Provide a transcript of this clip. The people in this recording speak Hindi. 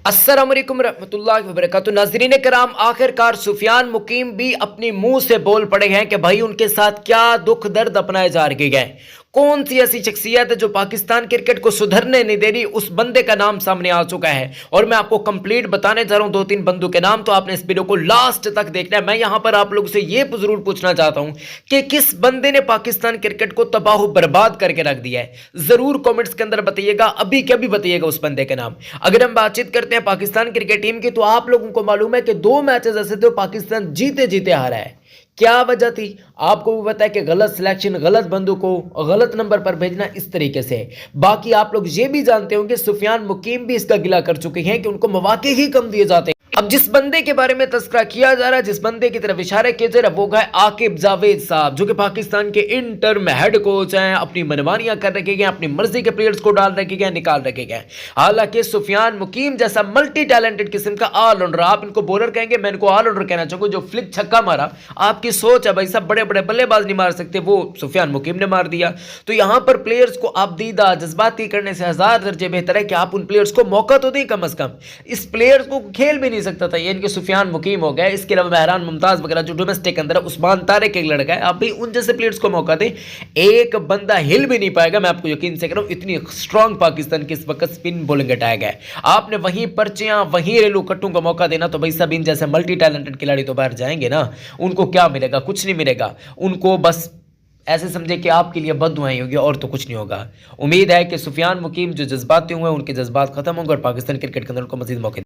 अस्सलाम वालेकुम रहमतुल्लाहि व बरकातुहू। नाज़रीन कराम, आखिरकार सुफियान मुकीम भी अपने मुंह से बोल पड़े हैं कि भाई उनके साथ क्या दुख दर्द अपनाए जा रहे हैं। कौन सी ऐसी शख्सियत है जो पाकिस्तान क्रिकेट को सुधरने नहीं दे रही, उस बंदे का नाम सामने आ चुका है और मैं आपको कंप्लीट बताने जा रहा हूं दो तीन बंदों के नाम। तो आपने इस वीडियो को लास्ट तक देखना है। मैं यहां पर आप लोगों से यह जरूर पूछना चाहता हूं कि किस बंदे ने पाकिस्तान क्रिकेट को तबाह बर्बाद करके रख दिया है। जरूर कॉमेंट्स के अंदर बताइएगा, अभी क्या भी बताइएगा उस बंदे के नाम। अगर हम बातचीत करते हैं पाकिस्तान क्रिकेट टीम की, तो आप लोगों को मालूम है कि 2 मैचेस ऐसे थे पाकिस्तान जीते जीते हारा है। क्या वजह थी आपको भी पता है कि गलत सिलेक्शन, गलत बंदों को गलत नंबर पर भेजना इस तरीके से। बाकी आप लोग ये भी जानते होंगे सुफियान मुकीम भी इसका गिला कर चुके हैं कि उनको मौके ही कम दिए जाते हैं। अब जिस बंदे के बारे में तस्करा किया जा रहा है, जिस बंदे की तरफ इशारे किए जा रहे हैं, वो है आकिब जावेद साहब, जो कि पाकिस्तान के इंटर्म हेड कोच हैं। अपनी मनमानियां कर रखे गए, अपनी मर्जी के प्लेयर्स को डाल रखे गए, निकाल रखे गए। हालांकि सुफियान मुकीम जैसा मल्टी टैलेंटेड किस्म का ऑलराउंडर, आप इनको बॉलर कहेंगे, मैं इनको ऑलराउंडर कहना चाहूंगा, जो फ्लिक छक्का मारा, आपकी सोच है भाई साहब, बड़े बड़े बल्लेबाज नहीं मार सकते, वो सुफियान मुकीम ने मार दिया। तो यहां पर प्लेयर्स को आप दीदा जज्बाती करने से 1000 दर्जे बेहतर है कि आप उन प्लेयर्स को मौका तो दें कम से कम। इस प्लेयर्स को खेल भी नहीं सकता था, ये इनके सुफियान मुकीम हो गए। इसके अलावा महरान मुमताज वगैरह जो डोमेस्टिक अंदर है, उस्मान तारिक एक लड़का है, आप भी उन जैसे प्लेयर्स को मौका दें। एक बंदा हिल भी नहीं पाएगा, मैं आपको यकीन से कह रहा हूं। इतनी स्ट्रांग पाकिस्तान की इस वक्त स्पिन बॉलिंग अटैक है। आपने वहीं पर्चियां, वहीं रेलू कट्टों का मौका देना, तो भाई सब इन जैसे मल्टी टैलेंटेड खिलाड़ी तो बाहर जाएंगे ना। उनको क्या मिलेगा? कुछ नहीं मिलेगा उनको। बस ऐसे समझे कि आपके लिए बद्दुआएं होगी और तो कुछ नहीं होगा। उम्मीद है कि सुफियान मुकीम जो जज्बाती हुए, उनके जज्बात खत्म होंगे और पाकिस्तान क्रिकेट के अंदर उनको मजीद मौके